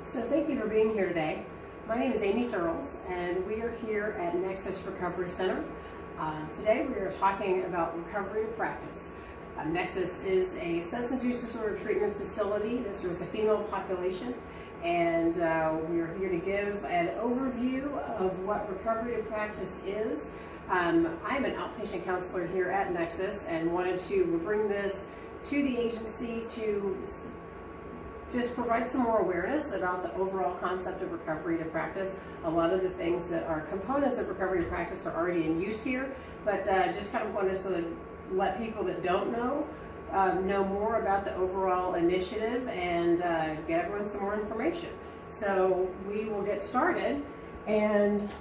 So thank you for being here today. My name is Amy Searles, and we are here at Nexus Recovery Center. Today we are talking about recovery to practice. Nexus is a substance use disorder treatment facility that serves a female population, and we are here to give an overview of what recovery to practice is. I'm an outpatient counselor here at Nexus and wanted to bring this to the agency to just provide some more awareness about the overall concept of recovery to practice. A lot of the things that are components of recovery to practice are already in use here, but just kind of wanted to let people that don't know more about the overall initiative and get everyone some more information. So we will get started, and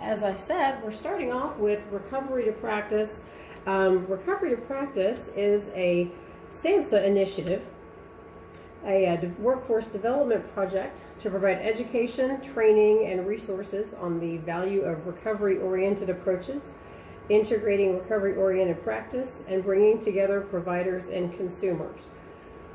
as I said, we're starting off with recovery to practice. Recovery to practice is a SAMHSA initiative, a workforce development project to provide education, training, and resources on the value of recovery-oriented approaches, integrating recovery-oriented practice, and bringing together providers and consumers.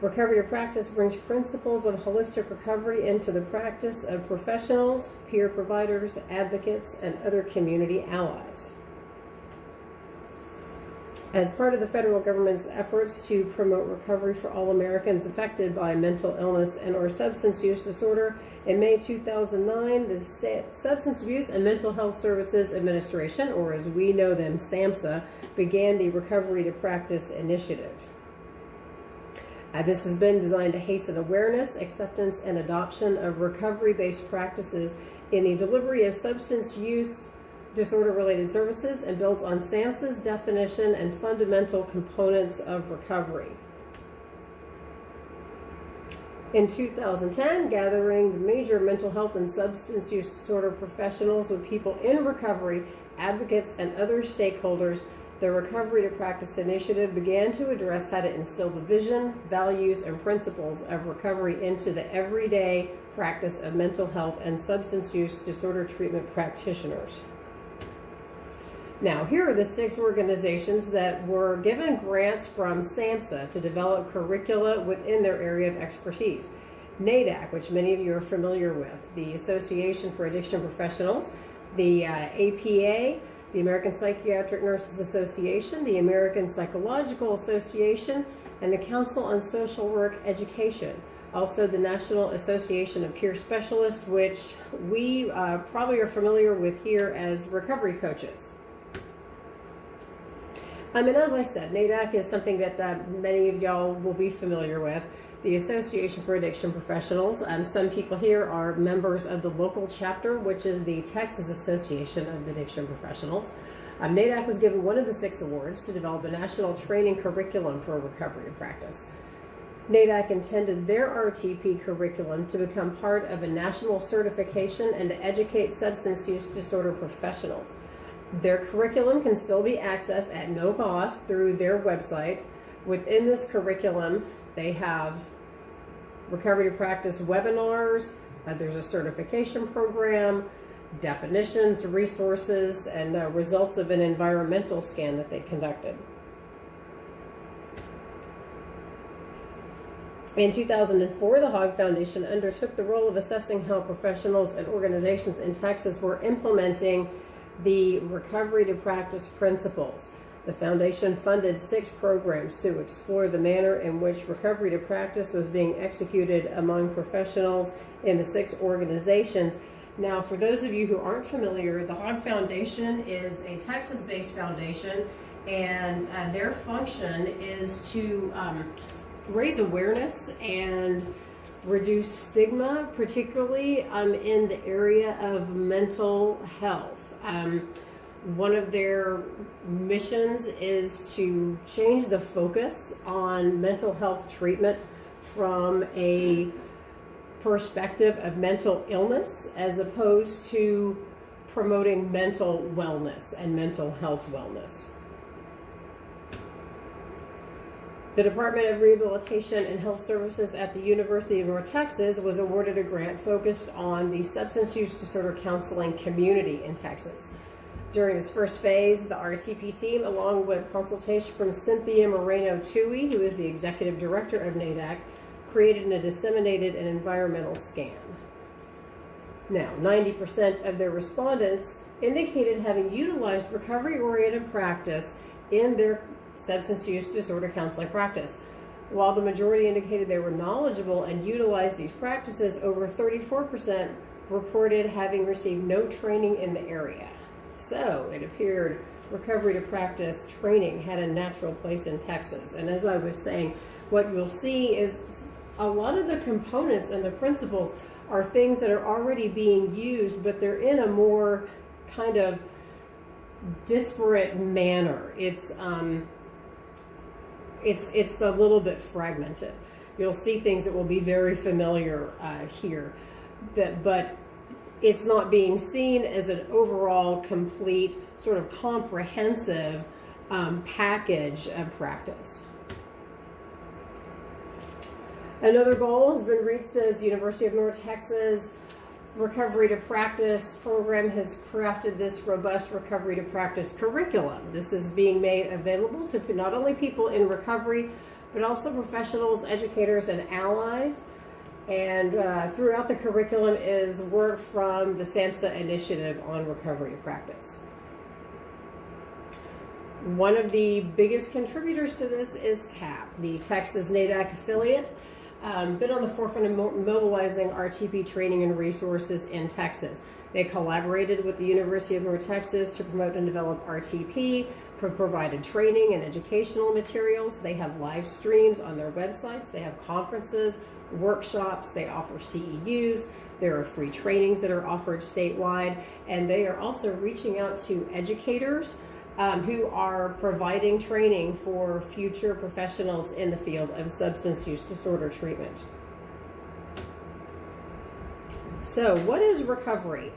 Recovery to practice brings principles of holistic recovery into the practice of professionals, peer providers, advocates, and other community allies. As part of the federal government's efforts to promote recovery for all Americans affected by mental illness and or substance use disorder, in May 2009, the Substance Abuse and Mental Health Services Administration, or as we know them, SAMHSA, began the Recovery to Practice initiative. This has been designed to hasten awareness, acceptance, and adoption of recovery-based practices in the delivery of substance use disorder-related services and builds on SAMHSA's definition and fundamental components of recovery. In 2010, gathering the major mental health and substance use disorder professionals with people in recovery, advocates, and other stakeholders, the Recovery to Practice initiative began to address how to instill the vision, values, and principles of recovery into the everyday practice of mental health and substance use disorder treatment practitioners. Now, here are the 6 organizations that were given grants from SAMHSA to develop curricula within their area of expertise. NADAC, which many of you are familiar with, the Association for Addiction Professionals, the APA, the American Psychiatric Nurses Association, the American Psychological Association, and the Council on Social Work Education. Also, the National Association of Peer Specialists, which we probably are familiar with here as recovery coaches. And as I said, NADAC is something that many of y'all will be familiar with. The Association for Addiction Professionals. Some people here are members of the local chapter, which is the Texas Association of Addiction Professionals. NADAC was given one of the 6 awards to develop a national training curriculum for recovery to practice. NADAC intended their RTP curriculum to become part of a national certification and to educate substance use disorder professionals. Their curriculum can still be accessed at no cost through their website. Within this curriculum, they have recovery to practice webinars, there's a certification program, definitions, resources, and results of an environmental scan that they conducted. In 2004, the Hogg Foundation undertook the role of assessing how professionals and organizations in Texas were implementing the recovery to practice principles. The foundation funded 6 programs to explore the manner in which recovery to practice was being executed among professionals in the 6 organizations. Now, for those of you who aren't familiar, the Hogg Foundation is a Texas-based foundation, and their function is to raise awareness and reduce stigma, particularly in the area of mental health. One of their missions is to change the focus on mental health treatment from a perspective of mental illness as opposed to promoting mental wellness and mental health wellness. The Department of Rehabilitation and Health Services at the University of North Texas was awarded a grant focused on the substance use disorder counseling community in Texas. During this first phase, the RTP team, along with consultation from Cynthia Moreno-Tui, who is the executive director of NADAC, created and disseminated an environmental scan. Now, 90% of their respondents indicated having utilized recovery-oriented practice in their substance use disorder counseling practice. While the majority indicated they were knowledgeable and utilized these practices, over 34% reported having received no training in the area. So it appeared recovery to practice training had a natural place in Texas. And as I was saying, what you'll see is a lot of the components and the principles are things that are already being used, but they're in a more kind of disparate manner. It's a little bit fragmented. You'll see things that will be very familiar here, but it's not being seen as an overall complete sort of comprehensive package of practice. Another goal has been reached as University of North Texas Recovery to Practice program has crafted this robust recovery to practice curriculum. This is being made available to not only people in recovery, but also professionals, educators, and allies. And throughout the curriculum is work from the SAMHSA initiative on recovery to practice. One of the biggest contributors to this is TAP, the Texas NADAC affiliate. Been on the forefront of mobilizing RTP training and resources in Texas. They collaborated with the University of North Texas to promote and develop RTP, provided training and educational materials. They have live streams on their websites. They have conferences, workshops. They offer CEUs. There are free trainings that are offered statewide. And they are also reaching out to educators who are providing training for future professionals in the field of substance use disorder treatment. So what is recovery?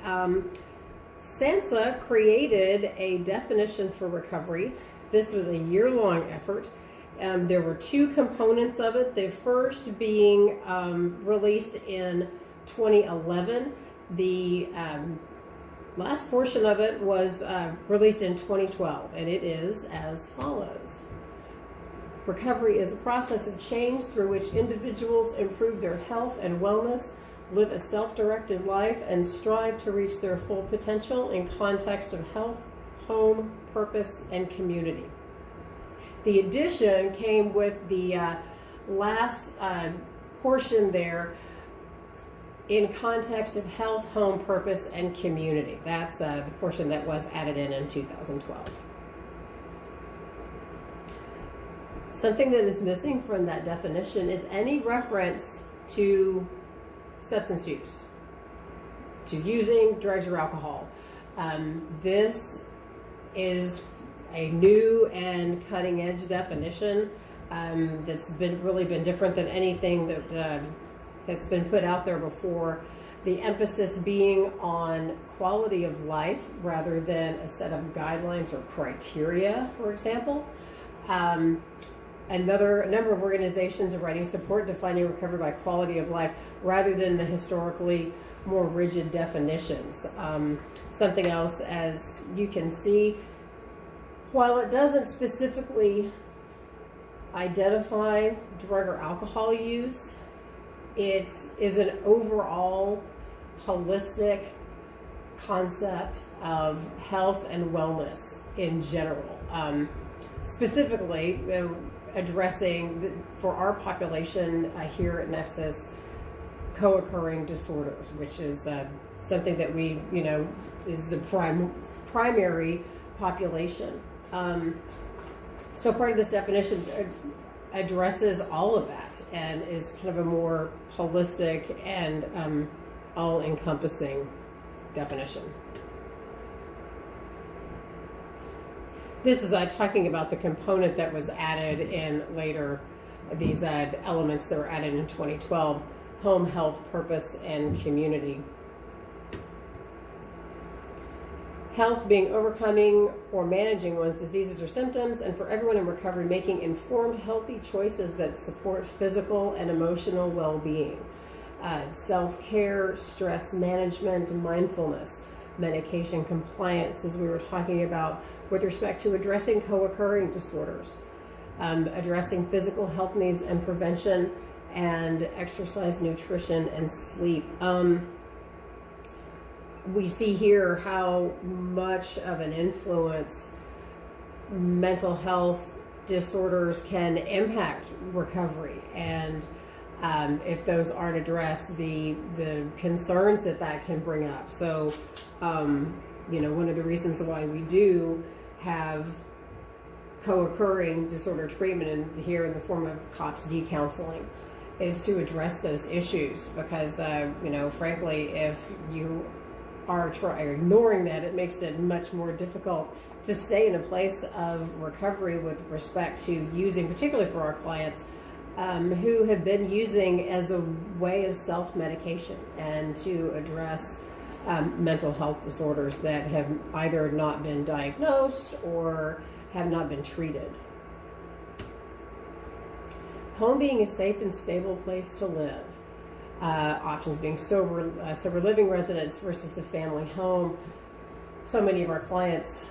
SAMHSA created a definition for recovery. This was a year-long effort. There were two components of it. The first being released in 2011. The last portion of it was released in 2012, and it is as follows. Recovery is a process of change through which individuals improve their health and wellness, live a self-directed life, and strive to reach their full potential in context of health, home, purpose, and community. The addition came with the last portion there, in context of health, home, purpose, and community. That's the portion that was added in 2012. Something that is missing from that definition is any reference to substance use, to using drugs or alcohol. This is a new and cutting-edge definition that's really been different than anything that has been put out there before. The emphasis being on quality of life rather than a set of guidelines or criteria, for example. A number of organizations are writing support defining recovery by quality of life rather than the historically more rigid definitions. Something else, as you can see, while it doesn't specifically identify drug or alcohol use, it is an overall holistic concept of health and wellness in general. Specifically, addressing, for our population here at Nexus, co-occurring disorders, which is something that we, is the primary population. So part of this definition addresses all of that and is kind of a more holistic and all-encompassing definition. This is talking about the component that was added in later, these elements that were added in 2012, home, health, purpose, and community. Health being overcoming or managing one's diseases or symptoms, and for everyone in recovery, making informed, healthy choices that support physical and emotional well-being. Self-care, stress management, mindfulness, medication compliance, as we were talking about with respect to addressing co-occurring disorders, addressing physical health needs and prevention, and exercise, nutrition, and sleep. We see here how much of an influence mental health disorders can impact recovery, and if those aren't addressed, the concerns that can bring up. So, one of the reasons why we do have co-occurring disorder treatment here in the form of COPS-D counseling is to address those issues, because frankly, if you are ignoring that, it makes it much more difficult to stay in a place of recovery with respect to using, particularly for our clients who have been using as a way of self-medication, and to address mental health disorders that have either not been diagnosed or have not been treated. Home being a safe and stable place to live. Options being sober living residence versus the family home. So many of our clients,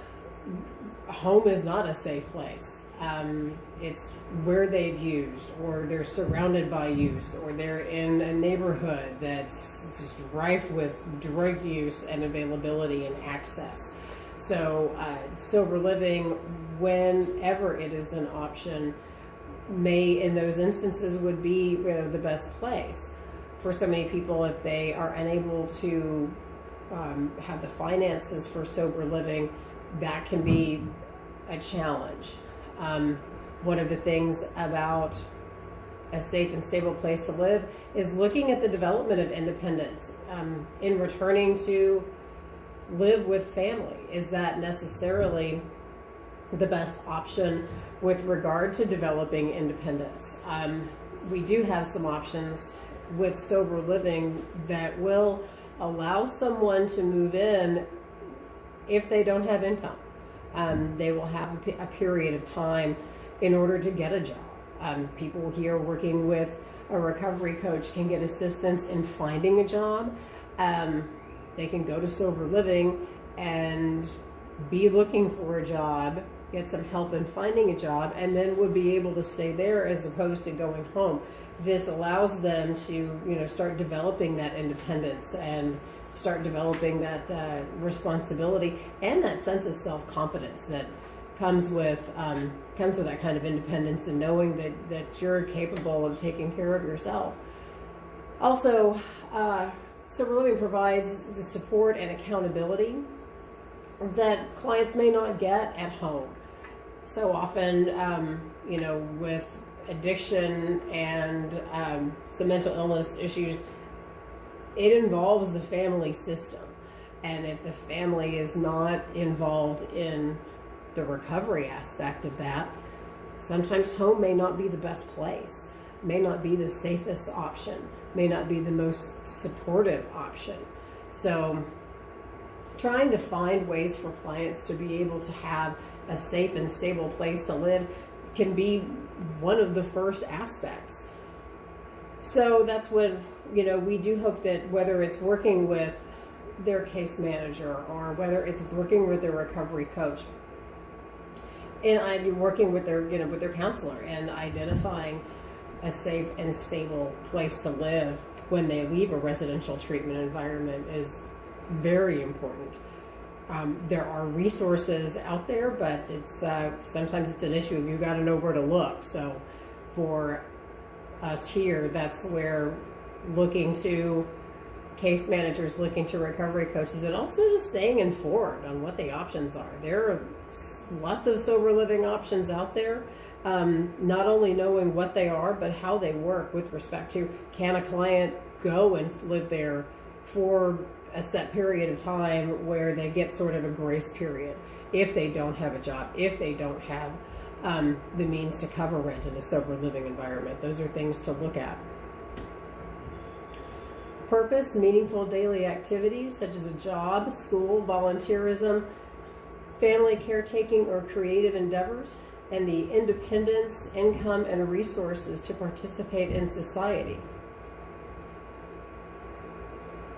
home is not a safe place. It's where they've used, or they're surrounded by use, or they're in a neighborhood that's just rife with drug use and availability and access. So sober living, whenever it is an option, may in those instances would be the best place. For so many people, if they are unable to have the finances for sober living, that can be a challenge. One of the things about a safe and stable place to live is looking at the development of independence. In returning to live with family, is that necessarily the best option with regard to developing independence? We do have some options with sober living that will allow someone to move in if they don't have income. They will have a period of time in order to get a job. People here working with a recovery coach can get assistance in finding a job. They can go to sober living and be looking for a job, get some help in finding a job, and then would be able to stay there as opposed to going home. This allows them to, start developing that independence and start developing that responsibility and that sense of self-confidence that comes with that kind of independence, and knowing that you're capable of taking care of yourself. Also, sober living provides the support and accountability that clients may not get at home. So often, with addiction and some mental illness issues, it involves the family system. And if the family is not involved in the recovery aspect of that, sometimes home may not be the best place, may not be the safest option, may not be the most supportive option. So trying to find ways for clients to be able to have a safe and stable place to live can be one of the first aspects. So that's when, we do hope that whether it's working with their case manager or whether it's working with their recovery coach, and working with their counselor and identifying a safe and stable place to live when they leave a residential treatment environment is very important. There are resources out there, but it's sometimes it's an issue if you've got to know where to look. So for us here, that's where looking to case managers, looking to recovery coaches, and also just staying informed on what the options are. There are lots of sober living options out there. Not only knowing what they are, but how they work with respect to, can a client go and live there for a set period of time where they get sort of a grace period if they don't have a job, if they don't have the means to cover rent in a sober living environment. Those are things to look at. Purpose, meaningful daily activities such as a job, school, volunteerism, family caretaking, or creative endeavors, and the independence, income, and resources to participate in society.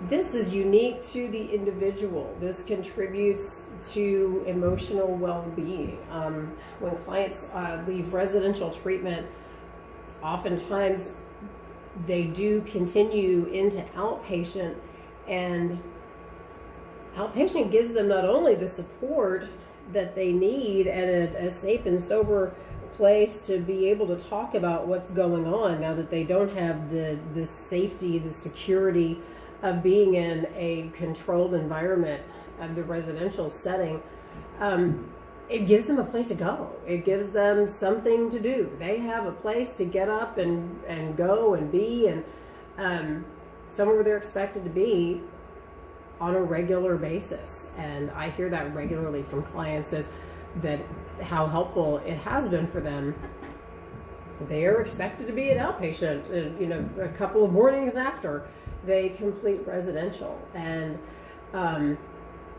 This is unique to the individual. This contributes to emotional well-being. When clients leave residential treatment, oftentimes they do continue into outpatient, and outpatient gives them not only the support that they need and a safe and sober place to be able to talk about what's going on now that they don't have the safety, the security of being in a controlled environment of the residential setting. It gives them a place to go. It gives them something to do. They have a place to get up and go and be, and somewhere where they're expected to be on a regular basis. And I hear that regularly from clients, is that how helpful it has been for them. They are expected to be an outpatient, a couple of mornings after they complete residential, and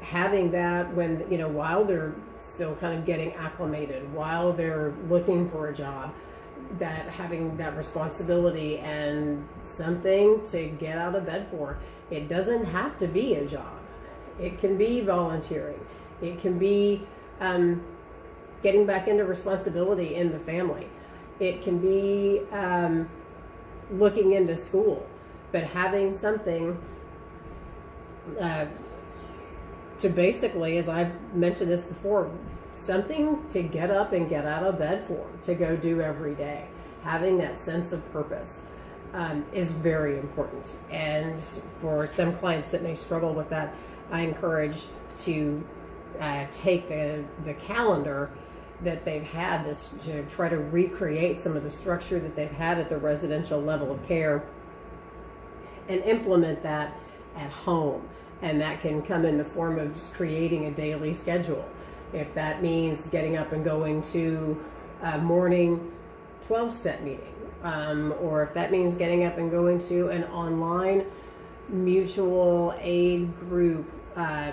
having that when, while they're still kind of getting acclimated, while they're looking for a job, that having that responsibility and something to get out of bed for. It doesn't have to be a job. It can be volunteering. It can be getting back into responsibility in the family. It can be looking into school, but having something to basically, as I've mentioned this before, something to get up and get out of bed for, to go do every day. Having that sense of purpose is very important. And for some clients that may struggle with that, I encourage to take the calendar that they've had to try to recreate some of the structure that they've had at the residential level of care and implement that at home. And that can come in the form of just creating a daily schedule. If that means getting up and going to a morning 12-step meeting, or if that means getting up and going to an online mutual aid group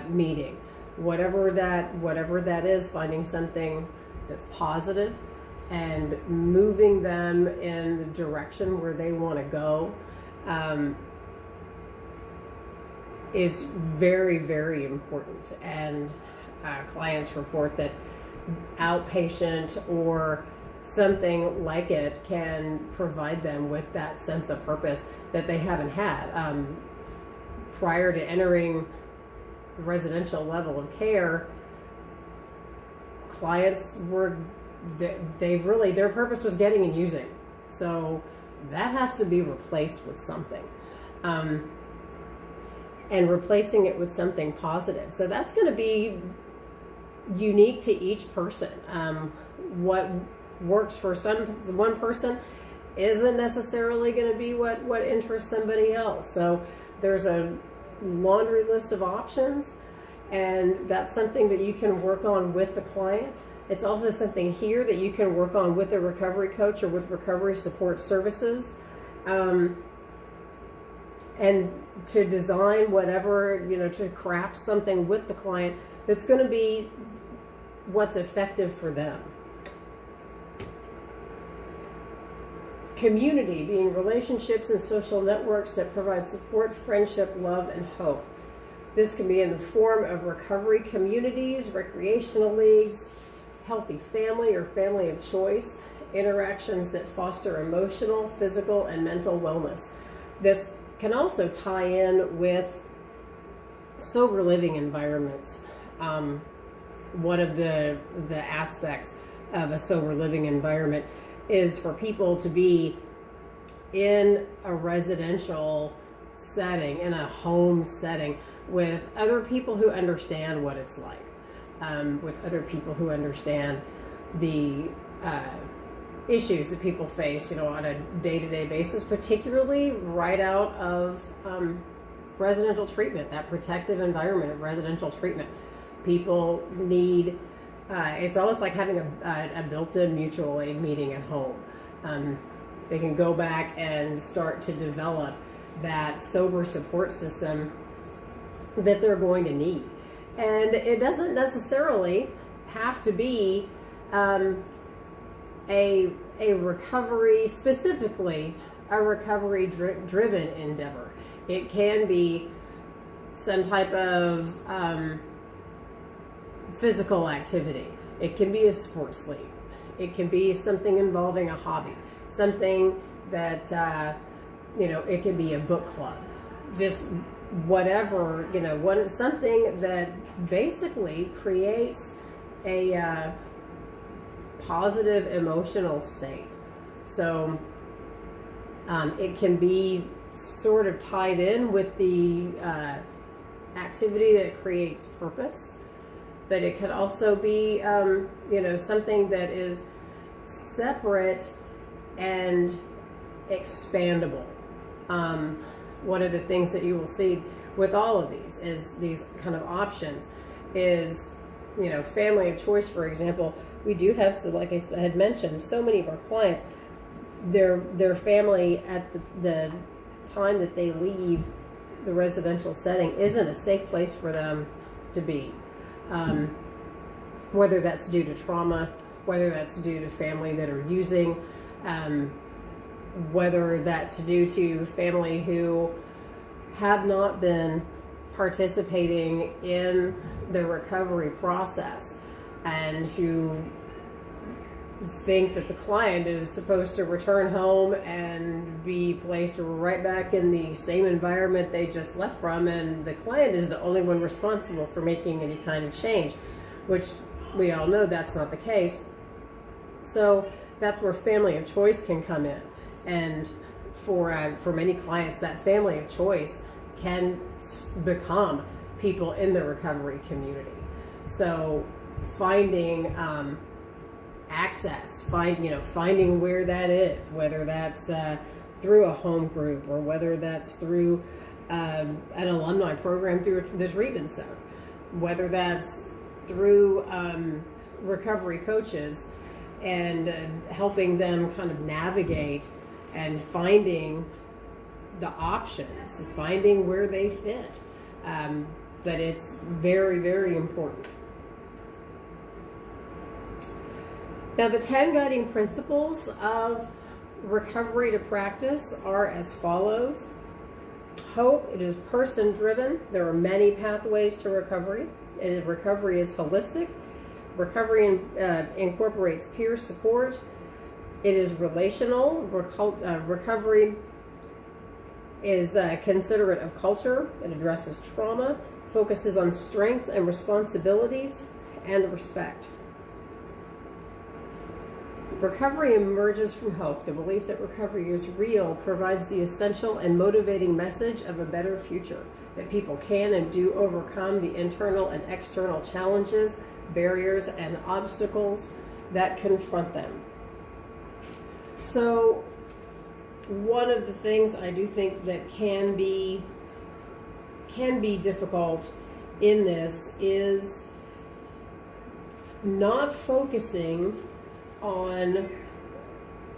meeting, whatever that is, finding something that's positive and moving them in the direction where they want to go is very, very important. And clients report that outpatient or something like it can provide them with that sense of purpose that they haven't had. Prior to entering the residential level of care, clients their purpose was getting and using. So that has to be replaced with something. And replacing it with something positive. So that's going to be unique to each person. What works for one person isn't necessarily going to be what interests somebody else. So there's a laundry list of options, and that's something that you can work on with the client. It's also something here that you can work on with a recovery coach or with recovery support services. And to design whatever, to craft something with the client that's going to be what's effective for them. Community being relationships and social networks that provide support, friendship, love, and hope. This can be in the form of recovery communities, recreational leagues, healthy family or family of choice, interactions that foster emotional, physical, and mental wellness. This can also tie in with sober living environments. One of the aspects of a sober living environment is for people to be in a residential setting, in a home setting, with other people who understand what it's like, with other people who understand the issues that people face, on a day-to-day basis, particularly right out of residential treatment, that protective environment of residential treatment. People need, it's almost like having a built-in mutual aid meeting at home. They can go back and start to develop that sober support system that they're going to need. And it doesn't necessarily have to be a recovery, specifically a recovery driven endeavor. It can be some type of physical activity. It can be a sports league. It can be something involving a hobby, something that it could be a book club, just whatever, something that basically creates a positive emotional state. So it can be sort of tied in with the activity that creates purpose, but it could also be, something that is separate and expandable. One of the things that you will see with all of these is these kind of options is, family of choice, for example. We do have, so like I had mentioned, so many of our clients, their family at the time that they leave the residential setting isn't a safe place for them to be. Whether that's due to trauma, whether that's due to family that are using, whether that's due to family who have not been participating in the recovery process and who think that the client is supposed to return home and be placed right back in the same environment they just left from, and the client is the only one responsible for making any kind of change, which we all know that's not the case. So that's where family of choice can come in. And for many clients, that family of choice can become people in the recovery community. So finding access, finding where that is, whether that's through a home group or whether that's through an alumni program through the treatment center, whether that's through recovery coaches and helping them kind of navigate and finding the options, finding where they fit. But it's very, very important. Now, the 10 guiding principles of recovery to practice are as follows. Hope, it is person-driven. There are many pathways to recovery. Recovery is holistic. Recovery incorporates peer support. It is relational. Recovery is considerate of culture. It addresses trauma, focuses on strengths and responsibilities, and respect. Recovery emerges from hope. The belief that recovery is real provides the essential and motivating message of a better future, that people can and do overcome the internal and external challenges, barriers, and obstacles that confront them. So, one of the things I do think that can be difficult in this is not focusing on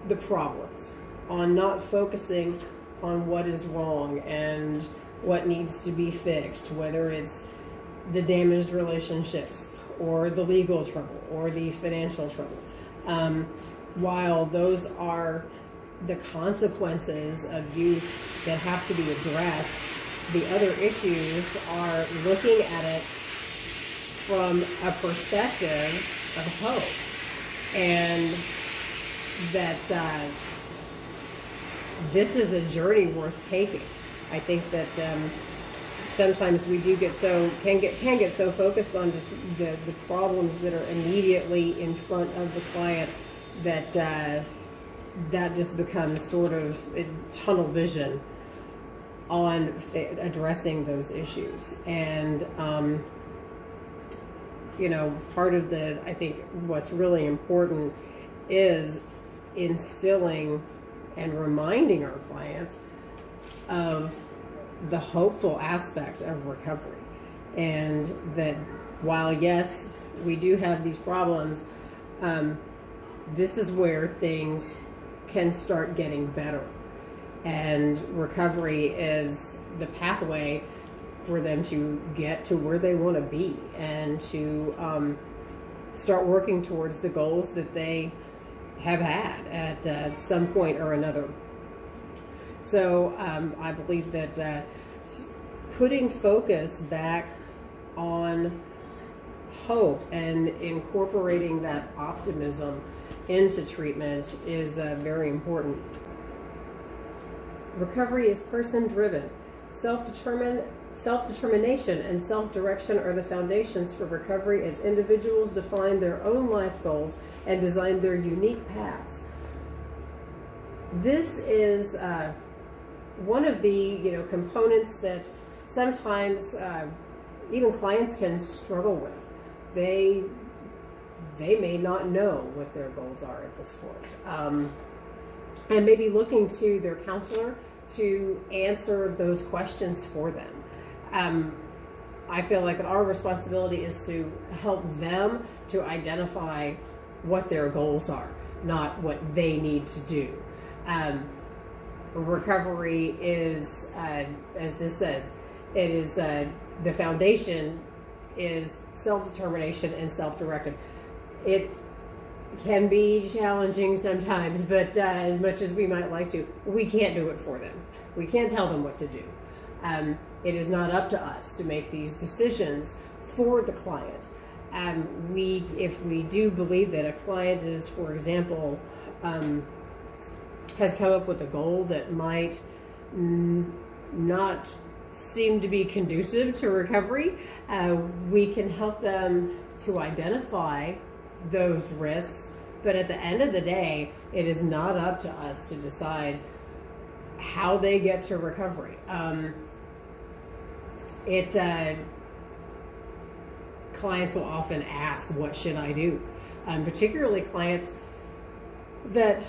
the problems, on not focusing on what is wrong and what needs to be fixed, whether it's the damaged relationships or the legal trouble or the financial trouble. While those are the consequences of use that have to be addressed, the other issues are looking at it from a perspective of hope. And that this is a journey worth taking. I think that sometimes we do can get so focused on just the problems that are immediately in front of the client that that just becomes sort of tunnel vision on addressing those issues. And part of I think what's really important is instilling and reminding our clients of the hopeful aspect of recovery. And that while, yes, we do have these problems, this is where things can start getting better. And recovery is the pathway for them to get to where they want to be and to start working towards the goals that they have had at some point or another. So I believe that putting focus back on hope and incorporating that optimism into treatment is very important. Recovery is person-driven. Self-determination and self-direction are the foundations for recovery as individuals define their own life goals and design their unique paths. This is one of the components that sometimes even clients can struggle with. They may not know what their goals are at this point, and maybe looking to their counselor to answer those questions for them. I feel like our responsibility is to help them to identify what their goals are, not what they need to do. Recovery is, as this says, it is the foundation is self-determination and self-directed. It can be challenging sometimes, but as much as we might like to, we can't do it for them. We can't tell them what to do. It is not up to us to make these decisions for the client. If we do believe that a client is, for example, has come up with a goal that might not seem to be conducive to recovery, we can help them to identify those risks. But at the end of the day, it is not up to us to decide how they get to recovery. Clients will often ask, what should I do? Particularly clients that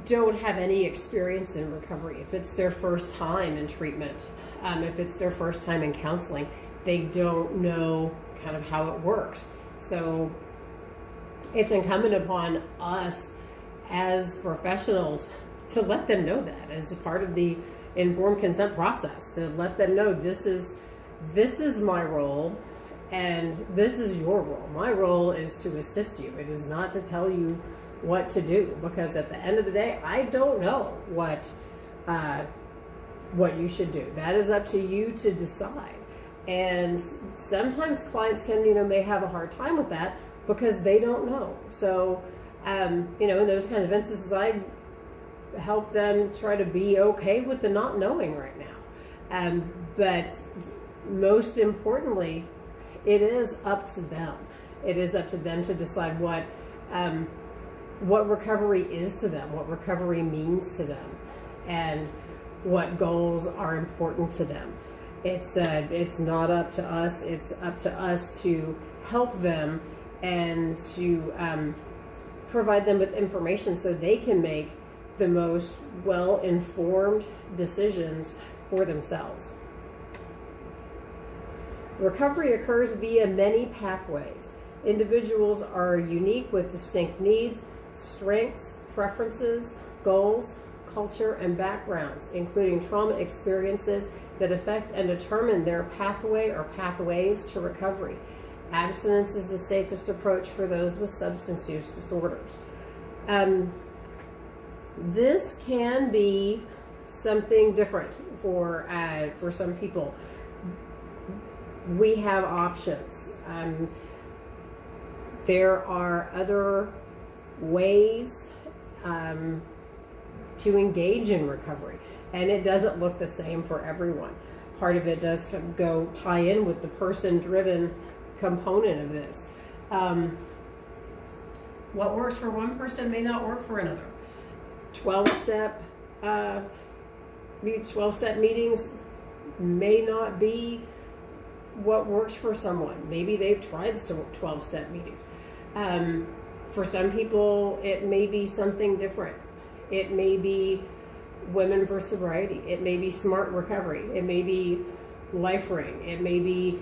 don't have any experience in recovery. If it's their first time in treatment, if it's their first time in counseling, they don't know kind of how it works. So it's incumbent upon us as professionals to let them know that as a part of the informed consent process, to let them know this is my role and this is your role. My role is to assist you. It is not to tell you what to do, because at the end of the day, I don't know what you should do. That is up to you to decide. And sometimes clients can, may have a hard time with that because they don't know. So, in those kinds of instances, I help them try to be okay with the not knowing right now. But most importantly, it is up to them. It is up to them to decide what recovery is to them, what recovery means to them, and what goals are important to them. It's not up to us. It's up to us to help them and to provide them with information so they can make the most well-informed decisions for themselves. Recovery occurs via many pathways. Individuals are unique with distinct needs, strengths, preferences, goals, culture, and backgrounds, including trauma experiences that affect and determine their pathway or pathways to recovery. Abstinence is the safest approach for those with substance use disorders. This can be something different for some people. We have options. There are other ways to engage in recovery, and it doesn't look the same for everyone. Part of it does tie in with the person-driven component of this. What works for one person may not work for another. 12-step meetings may not be what works for someone. Maybe they've tried 12-step meetings. For some people, it may be something different. It may be Women for Sobriety. It may be Smart Recovery. It may be Life Ring. It may be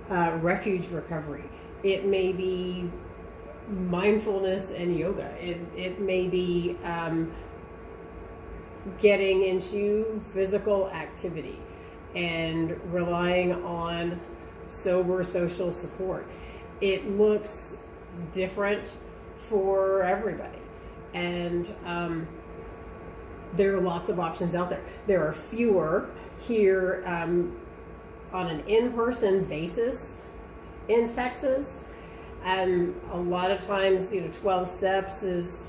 Refuge Recovery. It may be mindfulness and yoga. It may be getting into physical activity and relying on sober social support. It looks different for everybody, and there are lots of options out there. There are fewer here on an in-person basis in Texas. A lot of times, 12 steps is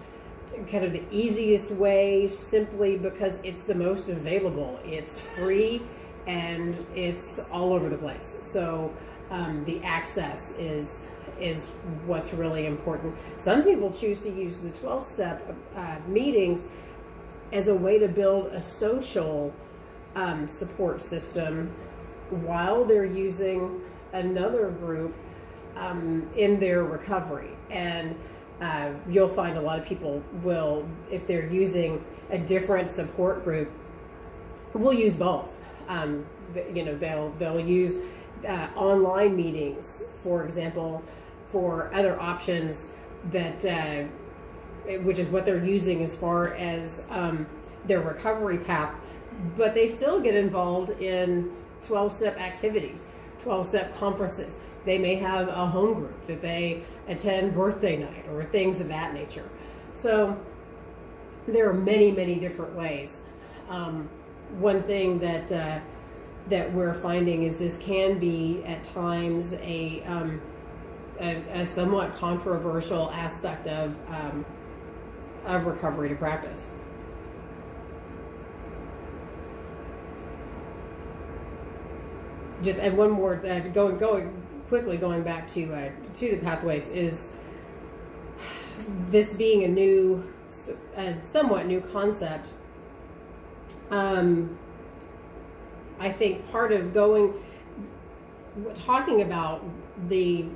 kind of the easiest way, simply because it's the most available. It's free and it's all over the place. So the access is what's really important. Some people choose to use the 12-step meetings as a way to build a social support system while they're using another group in their recovery. And you'll find a lot of people will, if they're using a different support group, will use both. They'll use online meetings, for example, for other options that, which is what they're using as far as their recovery path, but they still get involved in 12-step activities, 12-step conferences. They may have a home group that they attend birthday night or things of that nature. So there are many, many different ways. One thing that we're finding is this can be at times a somewhat controversial aspect of recovery to practice. Just and one more going back to the pathways, is this being a somewhat new concept. I think part of talking about the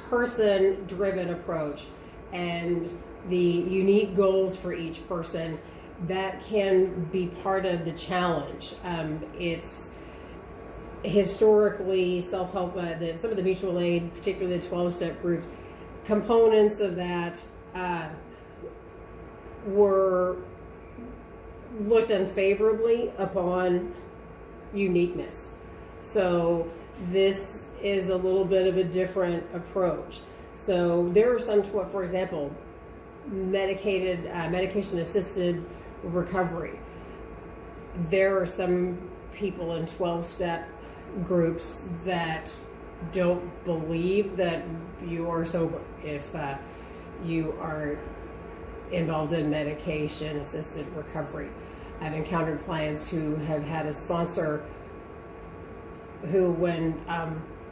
person-driven approach and the unique goals for each person, that can be part of the challenge. It's historically self-help, some of the mutual aid, particularly the 12-step groups, components of that were looked unfavorably upon uniqueness. So this is a little bit of a different approach. So there are some, for example, medication-assisted recovery. There are some people in 12-step groups that don't believe that you are sober if you are involved in medication-assisted recovery. I've encountered clients who have had a sponsor who, when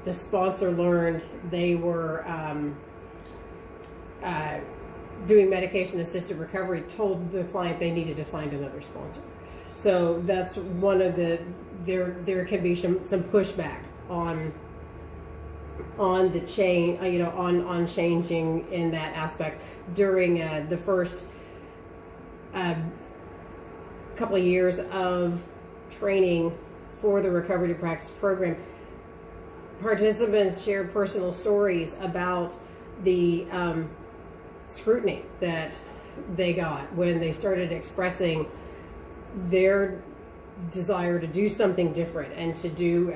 the sponsor learned they were doing medication-assisted recovery, told the client they needed to find another sponsor. So that's one of the, there can be some pushback on the change, on changing in that aspect. During the first couple of years of training for the Recovery to Practice program, participants shared personal stories about the scrutiny that they got when they started expressing their desire to do something different and to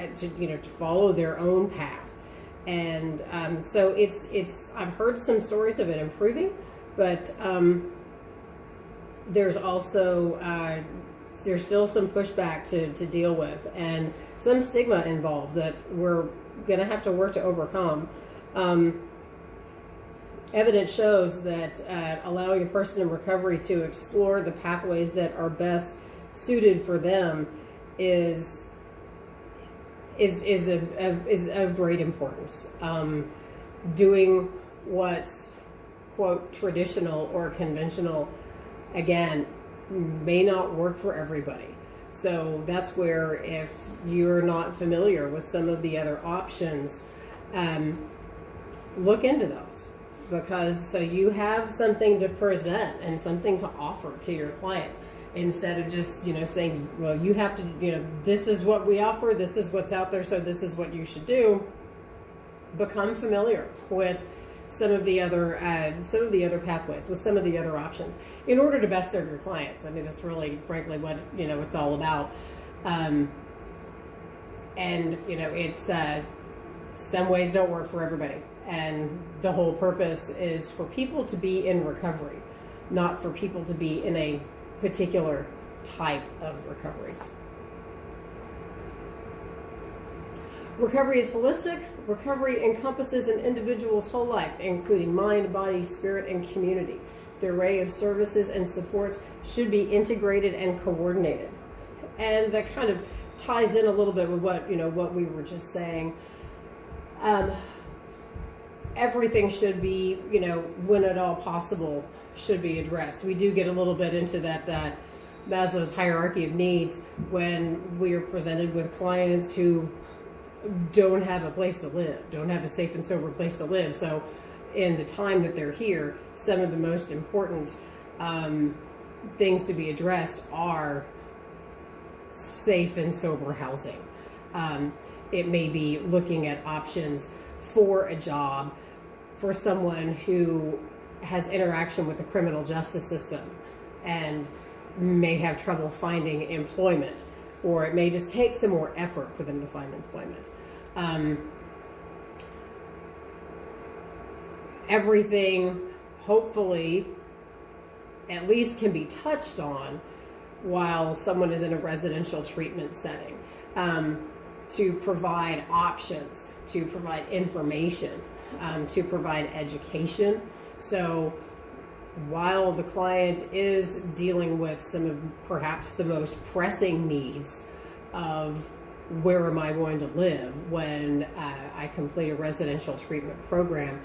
follow their own path. And so it's I've heard some stories of it improving, but there's also there's still some pushback to deal with, and some stigma involved that we're going to have to work to overcome. Evidence shows that allowing a person in recovery to explore the pathways that are best suited for them is of great importance. Doing what's, quote, traditional or conventional, again, may not work for everybody. So that's where, if you're not familiar with some of the other options, look into those, because so you have something to present and something to offer to your clients, instead of just saying, well, you have to, this is what we offer, this is what's out there, so this is what you should do. Become familiar with some of the other pathways, with some of the other options, in order to best serve your clients. I mean, that's really, frankly, what it's all about. And it's some ways don't work for everybody, and the whole purpose is for people to be in recovery, not for people to be in a particular type of recovery. Recovery is holistic. Recovery encompasses an individual's whole life, including mind, body, spirit, and community. The array of services and supports should be integrated and coordinated. And that kind of ties in a little bit with what we were just saying. Everything should be, when at all possible, should be addressed. We do get a little bit into that Maslow's hierarchy of needs when we are presented with clients who don't have a place to live, don't have a safe and sober place to live. So in the time that they're here, some of the most important things to be addressed are safe and sober housing. It may be looking at options for a job for someone who has interaction with the criminal justice system and may have trouble finding employment, or it may just take some more effort for them to find employment. Everything, hopefully, at least can be touched on while someone is in a residential treatment setting, to provide options, to provide information, to provide education. So while the client is dealing with some of perhaps the most pressing needs of where am I going to live when I complete a residential treatment program,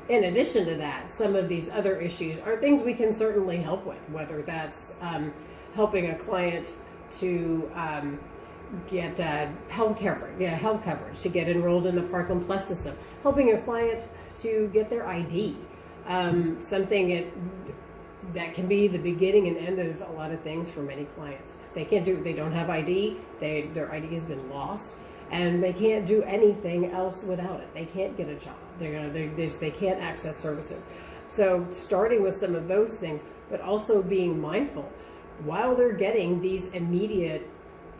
in addition to that, some of these other issues are things we can certainly help with, whether that's helping a client to get health coverage, to get enrolled in the Parkland Plus system, helping a client to get their ID, something that can be the beginning and end of a lot of things for many clients. They don't have ID, their ID has been lost, and they can't do anything else without it. They can't get a job. They can't access services. So starting with some of those things, but also being mindful while they're getting these immediate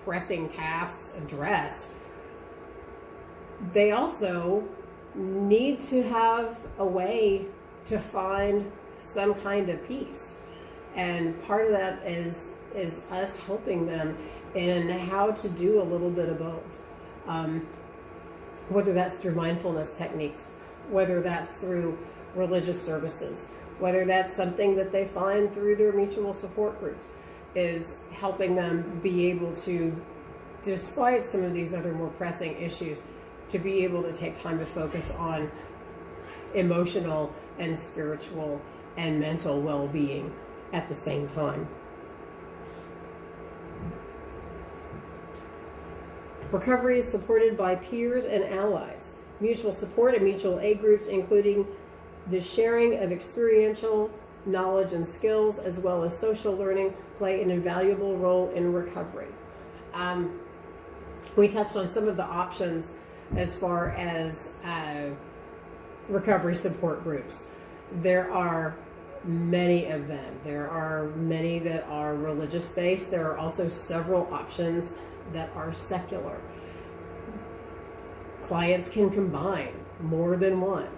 pressing tasks addressed, they also need to have a way to find some kind of peace. And part of that is us helping them in how to do a little bit of both. Whether that's through mindfulness techniques, whether that's through religious services, whether that's something that they find through their mutual support groups, is helping them be able to, despite some of these other more pressing issues, to be able to take time to focus on emotional and spiritual and mental well-being at the same time. Recovery is supported by peers and allies. Mutual support and mutual aid groups, including the sharing of experiential knowledge and skills, as well as social learning, play an invaluable role in recovery. We touched on some of the options as far as recovery support groups. There are many of them. There are many that are religious-based. There are also several options that are secular. Clients can combine more than one.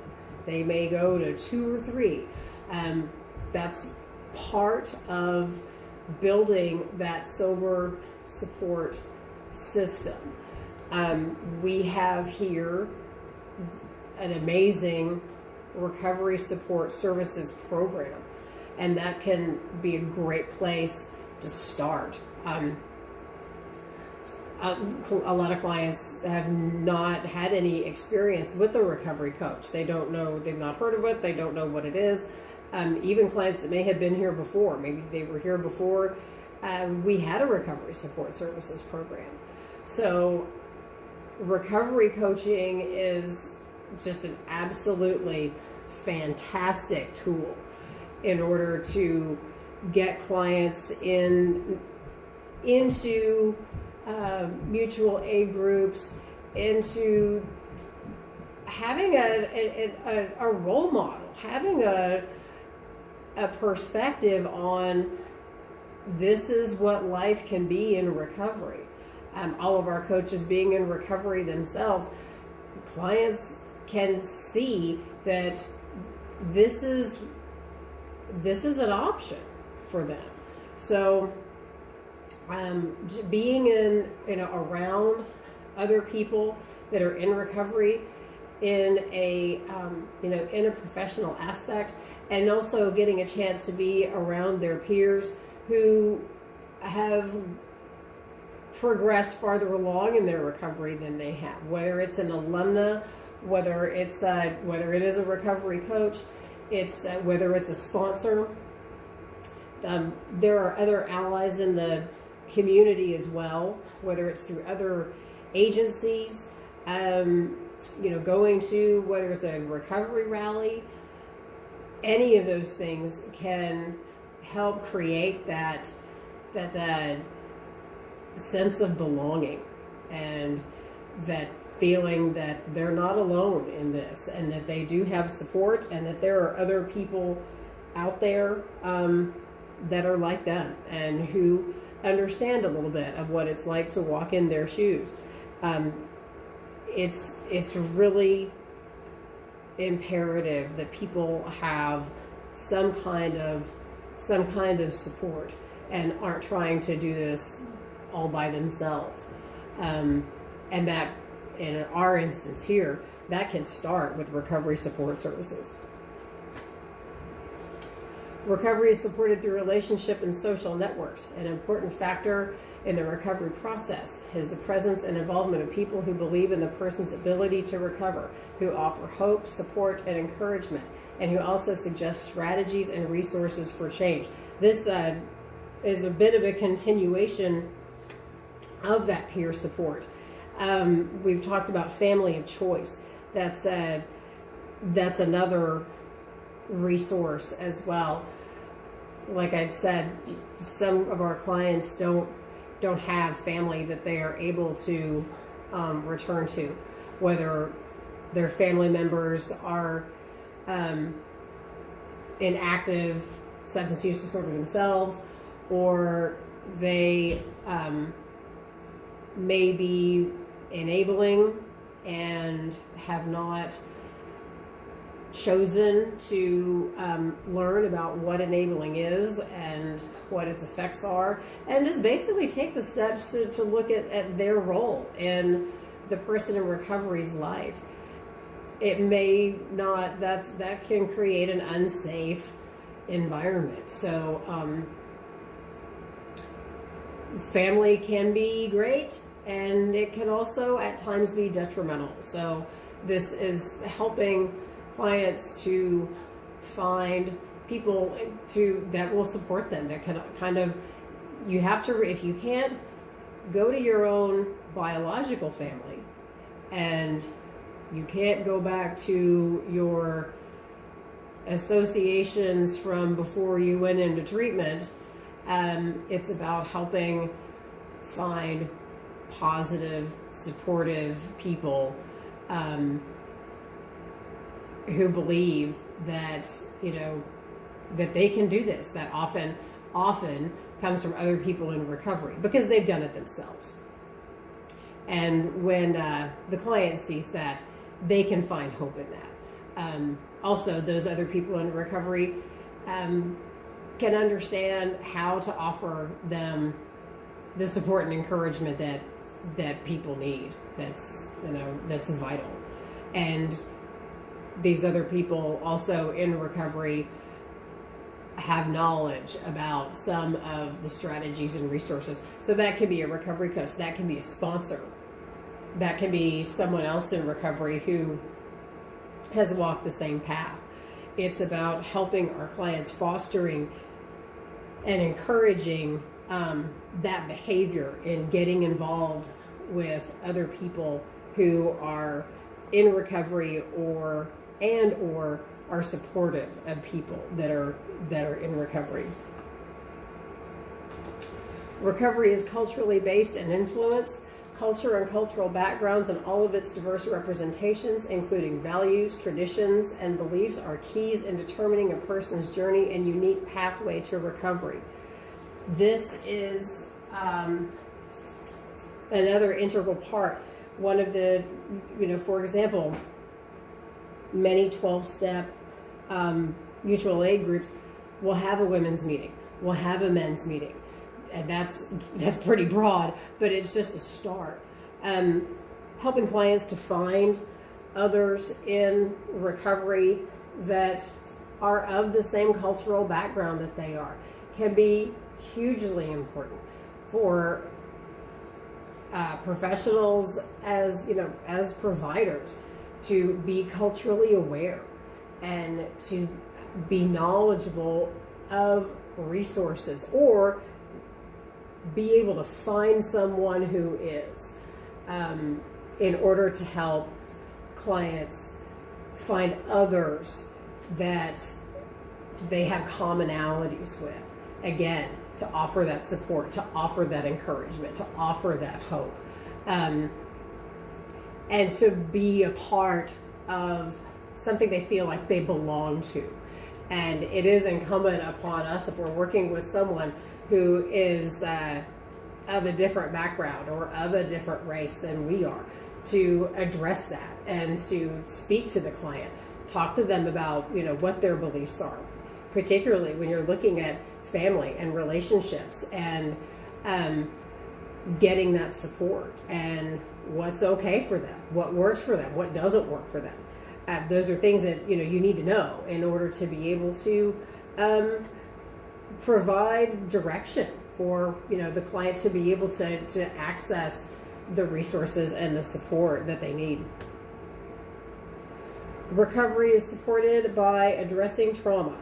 They may go to 2 or 3. That's part of building that sober support system. We have here an amazing recovery support services program, and that can be a great place to start. A lot of clients have not had any experience with a recovery coach. They don't know, they've not heard of it, they don't know what it is. Even clients that may have been here before, maybe they were here before we had a recovery support services program. So recovery coaching is just an absolutely fantastic tool in order to get clients into mutual aid groups, into having a role model, having a perspective on this is what life can be in recovery. All of our coaches being in recovery themselves, clients can see that this is an option for them. So being around other people that are in recovery in a in a professional aspect, and also getting a chance to be around their peers who have progressed farther along in their recovery than they have, whether it's an alumna, whether it is a recovery coach, whether it's a sponsor. There are other allies in the community as well, whether it's through other agencies, going to, whether it's a recovery rally. Any of those things can help create that sense of belonging and that feeling that they're not alone in this, and that they do have support, and that there are other people out there that are like them and who understand a little bit of what it's like to walk in their shoes. It's really imperative that people have some kind of support and aren't trying to do this all by themselves. And that, in our instance here, that can start with recovery support services. Recovery is supported through relationship and social networks. An important factor in the recovery process is the presence and involvement of people who believe in the person's ability to recover, who offer hope, support, and encouragement, and who also suggest strategies and resources for change. This is a bit of a continuation of that peer support. We've talked about family of choice. That's another resource as well. Like I'd said, some of our clients don't have family that they are able to return to, whether their family members are in active substance use disorder themselves, or they may be enabling and have not chosen to learn about what enabling is and what its effects are, and just basically take the steps to look at their role in the person in recovery's life. It may not, that can create an unsafe environment. So family can be great, and it can also at times be detrimental. So this is helping clients to find people that will support them, that can kind of, you have to, if you can't go to your own biological family, and you can't go back to your associations from before you went into treatment, it's about helping find positive, supportive people who believe that, that they can do this. That often comes from other people in recovery because they've done it themselves. And when the client sees that, they can find hope in that. Also, those other people in recovery can understand how to offer them the support and encouragement that people need. That's vital. And these other people also in recovery have knowledge about some of the strategies and resources. So that can be a recovery coach, that can be a sponsor, that can be someone else in recovery who has walked the same path. It's about helping our clients, fostering and encouraging that behavior in getting involved with other people who are in recovery or are supportive of people that are in recovery. Recovery is culturally based and influenced. Culture and cultural backgrounds and all of its diverse representations, including values, traditions, and beliefs, are keys in determining a person's journey and unique pathway to recovery. This is another integral part. One of the, for example, many 12-step mutual aid groups will have a women's meeting, will have a men's meeting. And that's pretty broad, but it's just a start. Helping clients to find others in recovery that are of the same cultural background that they are can be hugely important for professionals as providers to be culturally aware and to be knowledgeable of resources, or be able to find someone who is, in order to help clients find others that they have commonalities with. Again, to offer that support, to offer that encouragement, to offer that hope, and to be a part of something they feel like they belong to. And it is incumbent upon us, if we're working with someone who is of a different background or of a different race than we are, to address that and to speak to the client, talk to them about what their beliefs are, particularly when you're looking at family and relationships, and getting that support and what's okay for them, what works for them, what doesn't work for them. Those are things that you need to know in order to be able to provide direction for the client to be able to access the resources and the support that they need. Recovery is supported by addressing trauma.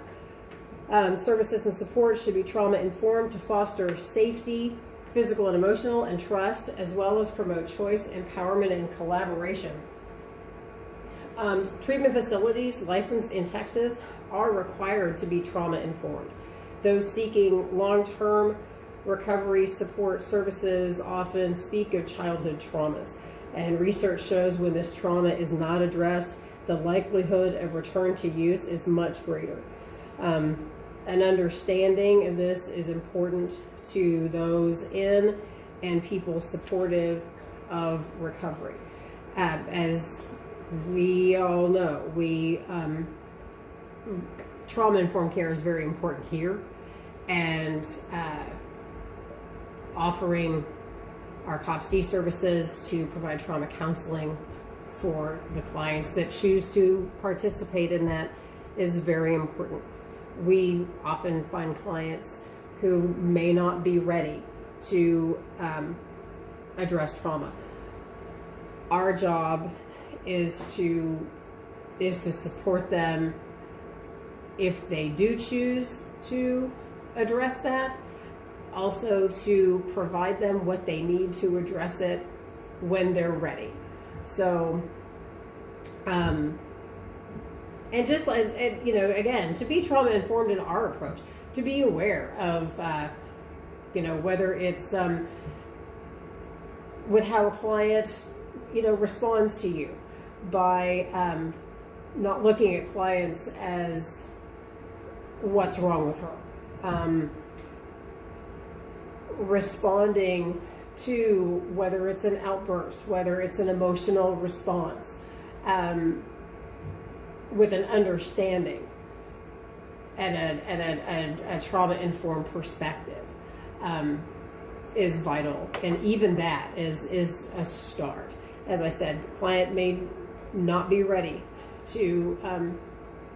Services and support should be trauma informed to foster safety, physical and emotional, and trust, as well as promote choice, empowerment, and collaboration. Treatment facilities licensed in Texas are required to be trauma informed. Those seeking long-term recovery support services often speak of childhood traumas, and research shows when this trauma is not addressed, the likelihood of return to use is much greater. An understanding of this is important to those in and people supportive of recovery. As we all know, trauma-informed care is very important here, and offering our COPS-D services to provide trauma counseling for the clients that choose to participate in that is very important. We often find clients who may not be ready to address trauma. Our job is to support them if they do choose to address that, also to provide them what they need to address it when they're ready. So and just as again, to be trauma informed in our approach, to be aware of whether it's with how a client responds to you, by not looking at clients as what's wrong with her, responding to whether it's an outburst, whether it's an emotional response, with an understanding and a trauma-informed perspective, is vital. And even that is a start. As I said, the client may not be ready to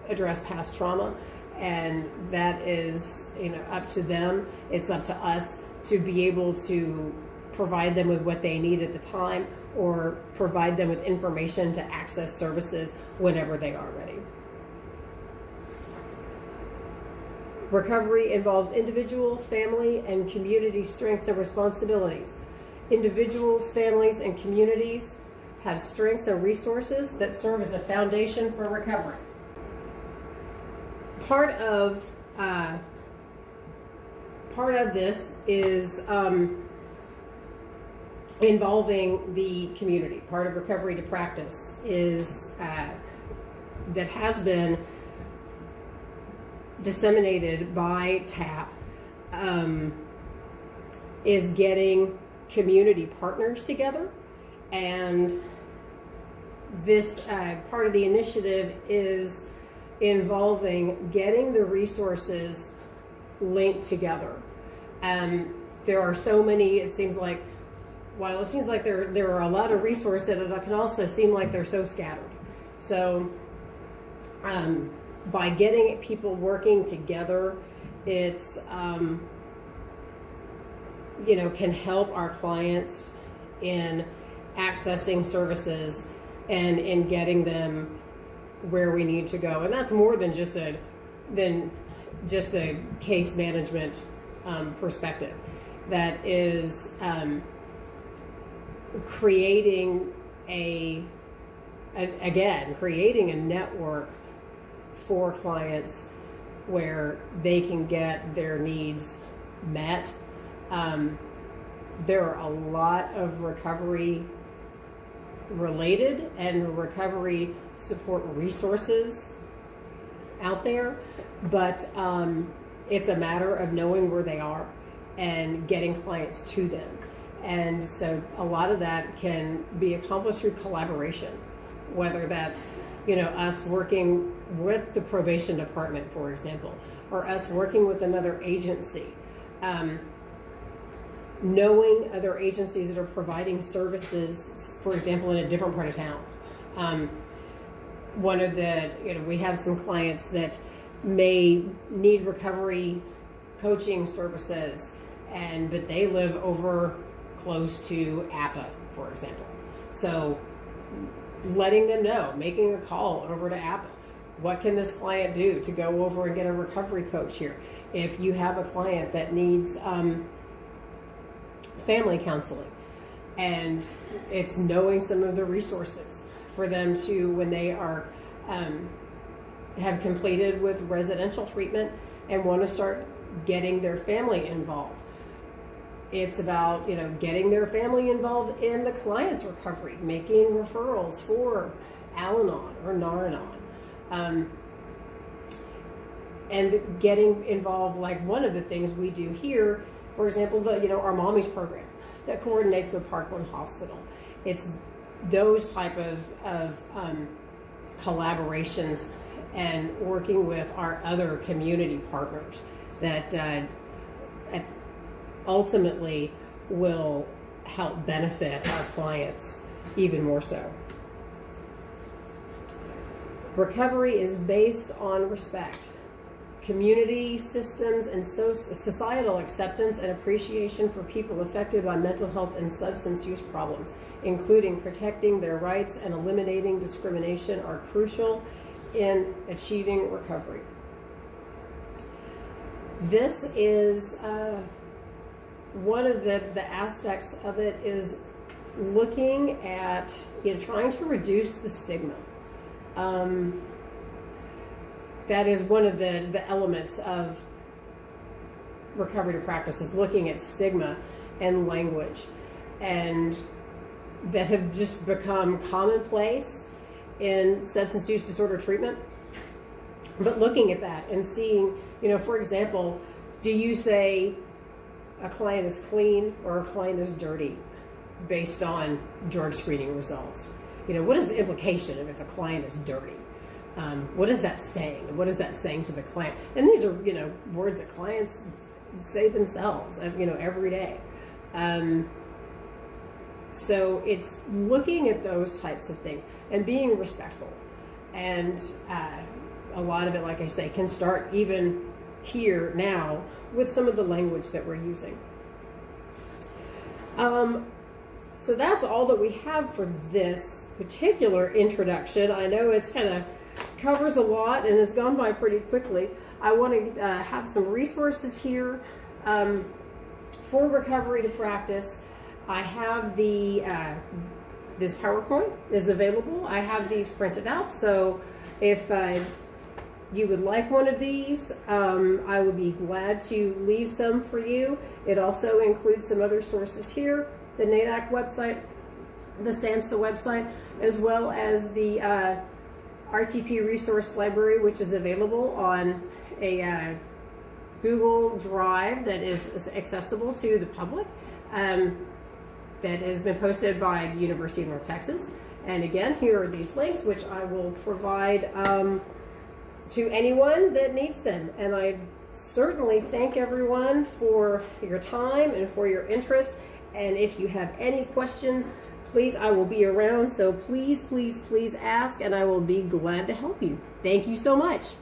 address past trauma, and that is up to them. It's up to us to be able to provide them with what they need at the time, or provide them with information to access services whenever they are ready. Recovery involves individual, family, and community strengths and responsibilities. Individuals, families, and communities have strengths and resources that serve as a foundation for recovery. Part of this is involving the community. Part of Recovery to Practice is that has been disseminated by TAP, is getting community partners together, and this part of the initiative is involving getting the resources linked together. There are so many, it seems like, while it seems like there are a lot of resources, it can also seem like they're so scattered. So by getting people working together, it's can help our clients in accessing services and in getting them where we need to go. And that's more than just a case management perspective. That is creating creating a network for clients where they can get their needs met. There are a lot of recovery related and recovery support resources out there, but it's a matter of knowing where they are and getting clients to them. And so a lot of that can be accomplished through collaboration, whether that's us working with the probation department, for example, or us working with another agency. Knowing other agencies that are providing services, for example, in a different part of town. We have some clients that may need recovery coaching services, but they live over close to APA, for example. So letting them know, making a call over to APA. What can this client do to go over and get a recovery coach here? If you have a client that needs family counseling, and it's knowing some of the resources for them to, when they are have completed with residential treatment and want to start getting their family involved. It's about getting their family involved in the client's recovery, making referrals for Al-Anon or Nar-Anon, and getting involved. Like one of the things we do here, for example, our Mommy's program that coordinates with Parkland Hospital. It's those type of collaborations and working with our other community partners that ultimately will help benefit our clients even more so. Recovery is based on respect, community systems, and societal acceptance and appreciation for people affected by mental health and substance use problems, including protecting their rights and eliminating discrimination, are crucial in achieving recovery. This is one of the aspects of it is looking at trying to reduce the stigma. That is one of the elements of recovery to practice, is looking at stigma and language, and that have just become commonplace in substance use disorder treatment. But looking at that and seeing, for example, do you say a client is clean or a client is dirty based on drug screening results? What is the implication of if a client is dirty? What is that saying? What is that saying to the client? And these are, words that clients say themselves, every day. So it's looking at those types of things and being respectful. And a lot of it, like I say, can start even here now with some of the language that we're using. So that's all that we have for this particular introduction. I know it's kind of covers a lot and has gone by pretty quickly. I want to have some resources here for recovery to practice. I have this PowerPoint is available. I have these printed out, so if you would like one of these, I would be glad to leave some for you. It also includes some other sources here, the NADAC website, the SAMHSA website, as well as the RTP resource library, which is available on a Google Drive that is accessible to the public, that has been posted by the University of North Texas. And again, here are these links, which I will provide to anyone that needs them. And I certainly thank everyone for your time and for your interest. And if you have any questions, please, I will be around. So please, please, please ask, and I will be glad to help you. Thank you so much.